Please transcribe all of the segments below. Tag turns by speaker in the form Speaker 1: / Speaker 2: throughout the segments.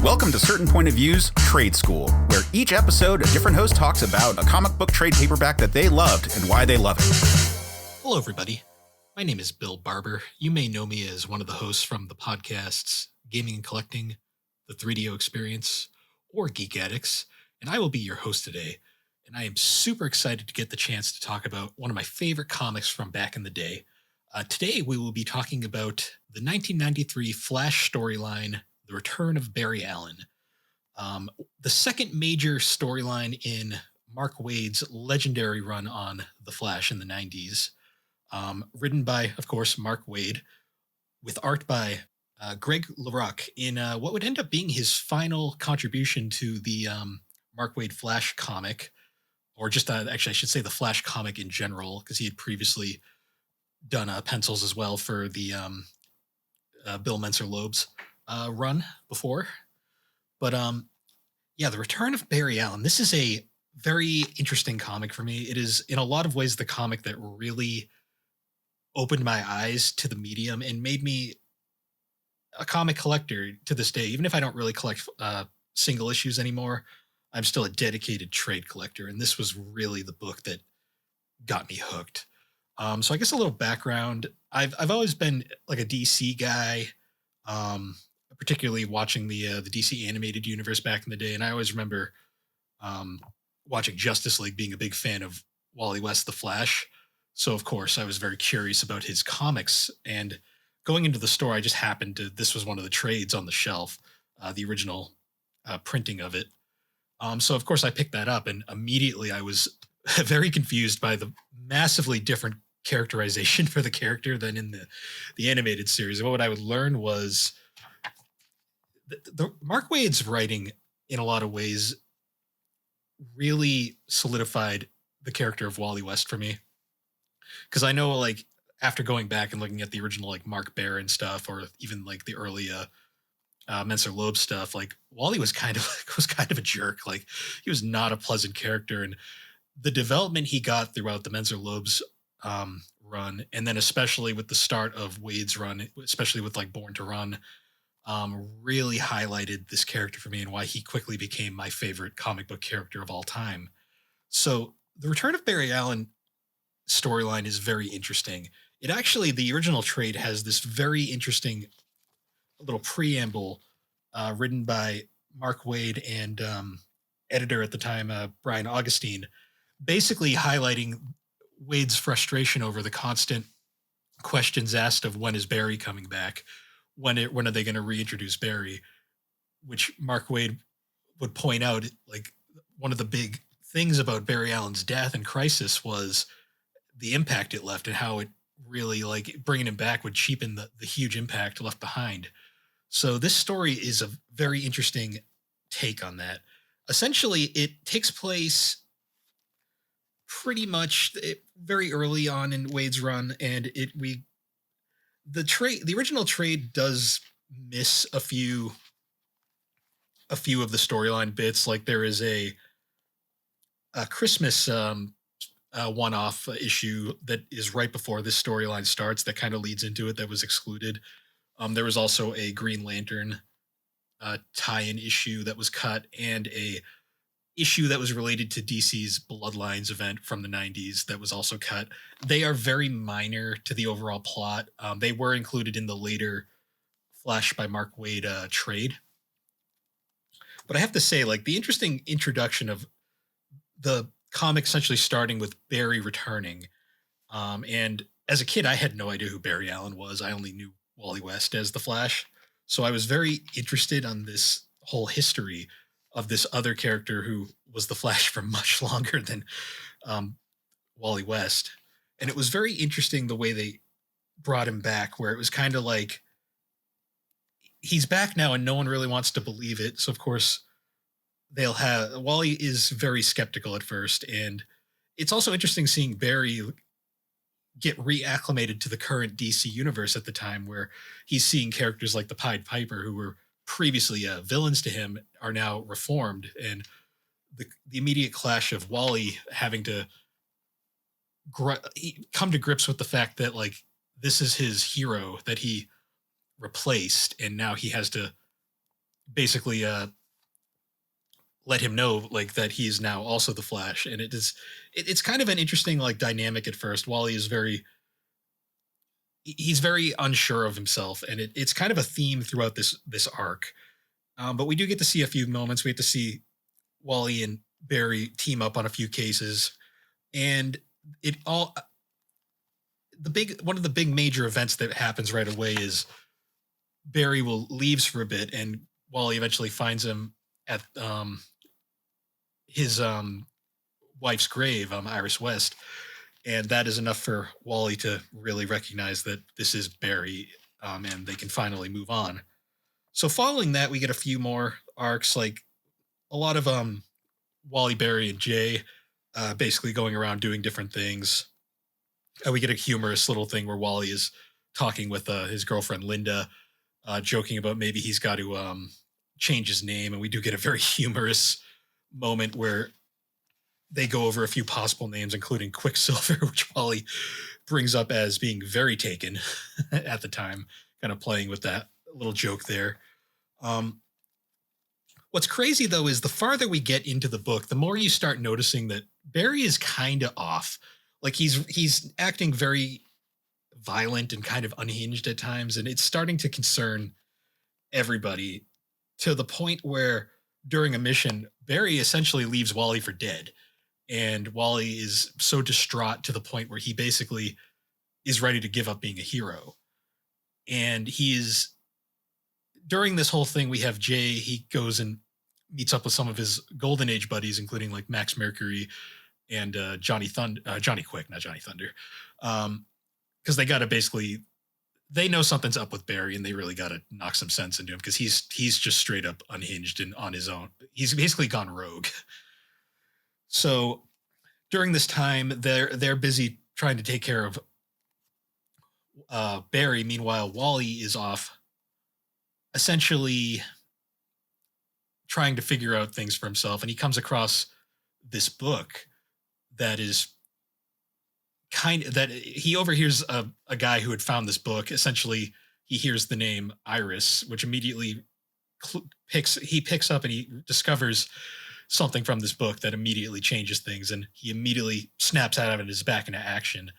Speaker 1: Welcome to Certain Point of Views Trade School, where each episode a different host talks about a comic book trade paperback that they loved and why they love it.
Speaker 2: Hello, everybody. My name is Bill Barber. You may know me as one of the hosts from the podcasts Gaming and Collecting, The 3DO Experience, or Geek Addicts, and I will be your host today. And I am super excited to get the chance to talk about one of my favorite comics from back in the day. Today, we will be talking about the 1993 Flash storyline, The Return of Barry Allen. The second major storyline in Mark Waid's legendary run on The Flash in the 90s. Written by, of course, Mark Waid, with art by Greg LaRocque in what would end up being his final contribution to the Mark Waid Flash comic, or just actually I should say the Flash comic in general, because he had previously done pencils as well for the Bill Menser-Loeb's run before. But yeah, The Return of Barry Allen. This is a very interesting comic for me. It is in a lot of ways the comic that really opened my eyes to the medium and made me a comic collector to this day. Even if I don't really collect single issues anymore, I'm still a dedicated trade collector. And this was really the book that got me hooked. So I guess a little background. I've always been like a DC guy, particularly watching the DC animated universe back in the day. And I always remember watching Justice League, being a big fan of Wally West, the Flash. So, of course, I was very curious about his comics, and going into the store, I just happened to, this was one of the trades on the shelf, the original printing of it. So, of course, I picked that up, and immediately I was very confused by the massively different characterization for the character than in the animated series. And what I would learn was the Mark Waid's writing, in a lot of ways, really solidified the character of Wally West for me. Because I know, like, after going back and looking at the original, like, Mark Baer and stuff, or even, like, the early Menser-Loeb stuff, like, Wally was kind of a jerk. Like, he was not a pleasant character. And the development he got throughout the Menser-Loeb's run, and then especially with the start of Waid's run, especially with, like, Born to Run, really highlighted this character for me and why he quickly became my favorite comic book character of all time. So, The Return of Barry Allen storyline is very interesting. It actually, the original trade has this very interesting little preamble written by Mark Waid and editor at the time, Brian Augustine, basically highlighting Waid's frustration over the constant questions asked of when is Barry coming back? When are they going to reintroduce Barry? Which Mark Waid would point out, like, one of the big things about Barry Allen's death and crisis was the impact it left, and how it really, like, bringing him back would cheapen the huge impact left behind. So this story is a very interesting take on that. Essentially, it takes place pretty much very early on in Waid's run, and the original trade does miss a few of the storyline bits. Like, there is a Christmas one-off issue that is right before this storyline starts that kind of leads into it that was excluded. There was also a Green Lantern tie-in issue that was cut, and a issue that was related to DC's Bloodlines event from the 90s that was also cut. They are very minor to the overall plot. They were included in the later Flash by Mark Waid trade. But I have to say, like, the interesting introduction of the comic essentially starting with Barry returning. And as a kid, I had no idea who Barry Allen was. I only knew Wally West as the Flash. So I was very interested on this whole history of this other character who was the Flash for much longer than Wally West. And it was very interesting the way they brought him back, where it was kind of like, he's back now and no one really wants to believe it. So, of course, Wally is very skeptical at first. And it's also interesting seeing Barry get reacclimated to the current DC universe at the time, where he's seeing characters like the Pied Piper, who were previously villains to him, are now reformed. And the immediate clash of Wally having to come to grips with the fact that, like, this is his hero that he replaced, and now he has to basically let him know like that he is now also the Flash, and it's kind of an interesting like dynamic at first. Wally is he's very unsure of himself, and it's kind of a theme throughout this arc. But we do get to see a few moments. We get to see Wally and Barry team up on a few cases, and it all one of the big major events that happens right away is Barry leaves for a bit, and Wally eventually finds him at his wife's grave, Iris West, and that is enough for Wally to really recognize that this is Barry, and they can finally move on. So following that, we get a few more arcs, like a lot of Wally, Barry, and Jay basically going around doing different things. We get a humorous little thing where Wally is talking with his girlfriend Linda, joking about maybe he's got to change his name, and we do get a very humorous moment where they go over a few possible names, including Quicksilver, which Wally brings up as being very taken at the time, kind of playing with that little joke there. What's crazy though is the farther we get into the book, the more you start noticing that Barry is kind of off. Like he's acting very violent and kind of unhinged at times, and it's starting to concern everybody to the point where during a mission, Barry essentially leaves Wally for dead. And Wally is so distraught to the point where he basically is ready to give up being a hero. And during this whole thing, we have Jay, he goes and meets up with some of his Golden Age buddies, including like Max Mercury and Johnny Quick, not Johnny Thunder. Because they got to they know something's up with Barry, and they really got to knock some sense into him because he's just straight up unhinged and on his own. He's basically gone rogue. So during this time, they're busy trying to take care of Barry. Meanwhile, Wally is off essentially trying to figure out things for himself, and he comes across this book that is that he overhears a guy who had found this book. Essentially, he hears the name Iris, which immediately picks up, and he discovers something from this book that immediately changes things, and he immediately snaps out of it and is back into action.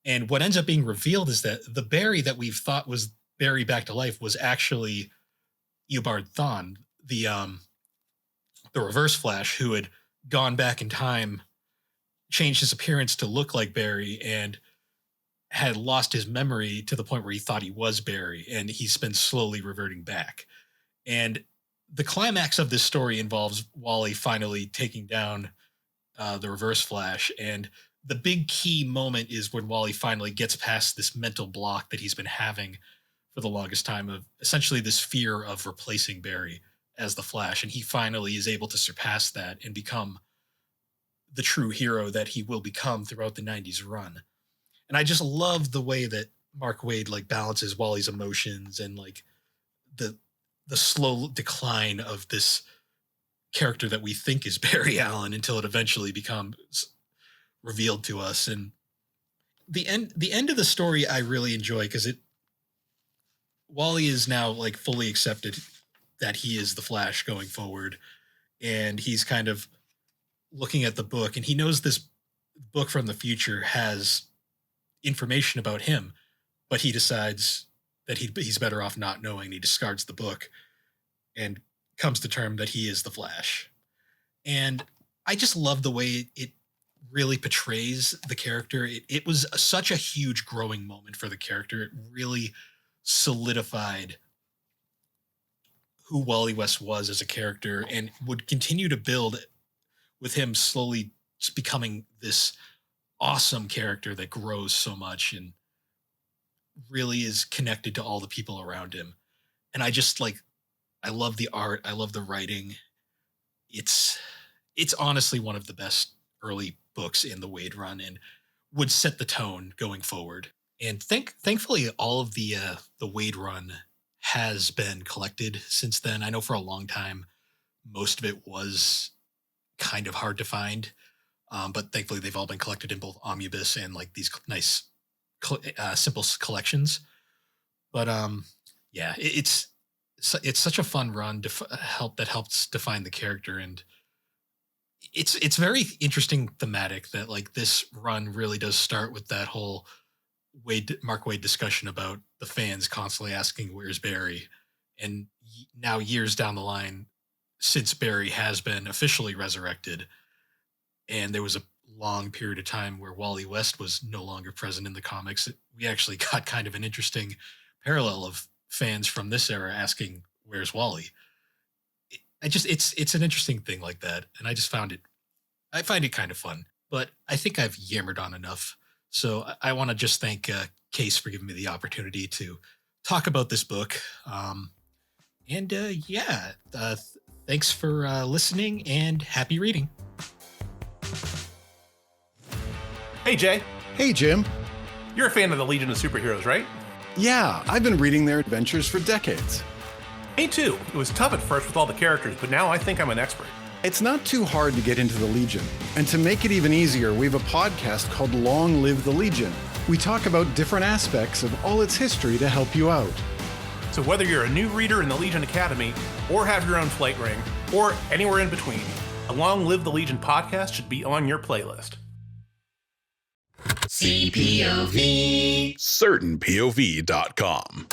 Speaker 2: And what ends up being revealed is that the Barry that we've thought was Barry back to life was actually Eobard Thawne, the Reverse Flash, who had gone back in time, changed his appearance to look like Barry, and had lost his memory to the point where he thought he was Barry, and he's been slowly reverting back. And the climax of this story involves Wally finally taking down the Reverse Flash, and the big key moment is when Wally finally gets past this mental block that he's been having for the longest time of essentially this fear of replacing Barry as the Flash, and he finally is able to surpass that and become the true hero that he will become throughout the 90s run. And I just love the way that Mark Waid like balances Wally's emotions and like the slow decline of this character that we think is Barry Allen until it eventually becomes revealed to us. And the end of the story I really enjoy because Wally is now like fully accepted that he is the Flash going forward, and he's kind of looking at the book, and he knows this book from the future has information about him, but he decides that he's better off not knowing. He discards the book and comes to term that he is the Flash. And I just love the way it really portrays the character. It was such a huge growing moment for the character. It really solidified who Wally West was as a character, and would continue to build with him slowly just becoming this awesome character that grows so much and really is connected to all the people around him. And I just I love the art. I love the writing. It's honestly one of the best early books in the Waid run and would set the tone going forward. And thankfully all of the Waid run has been collected since then. I know for a long time, most of it was kind of hard to find. But thankfully they've all been collected in both omnibus and like these nice, simple collections. But yeah, it's it's such a fun run that helps define the character, and it's very interesting thematic that like this run really does start with that whole Mark Waid discussion about the fans constantly asking where's Barry, and now years down the line, since Barry has been officially resurrected, and there was a long period of time where Wally West was no longer present in the comics, we actually got kind of an interesting parallel of fans from this era asking where's Wally. It's an interesting thing like that, and I find it kind of fun. But I think I've yammered on enough, so I want to just thank Case for giving me the opportunity to talk about this book. Thanks for listening, and happy reading.
Speaker 3: Hey, Jay.
Speaker 4: Hey, Jim.
Speaker 3: You're a fan of the Legion of Superheroes, right?
Speaker 4: Yeah, I've been reading their adventures for decades.
Speaker 3: Me too. It was tough at first with all the characters, but now I think I'm an expert.
Speaker 4: It's not too hard to get into the Legion. And to make it even easier, we have a podcast called Long Live the Legion. We talk about different aspects of all its history to help you out.
Speaker 3: So whether you're a new reader in the Legion Academy, or have your own flight ring, or anywhere in between, a Long Live the Legion podcast should be on your playlist.
Speaker 5: CPOV.
Speaker 6: CertainPOV.com.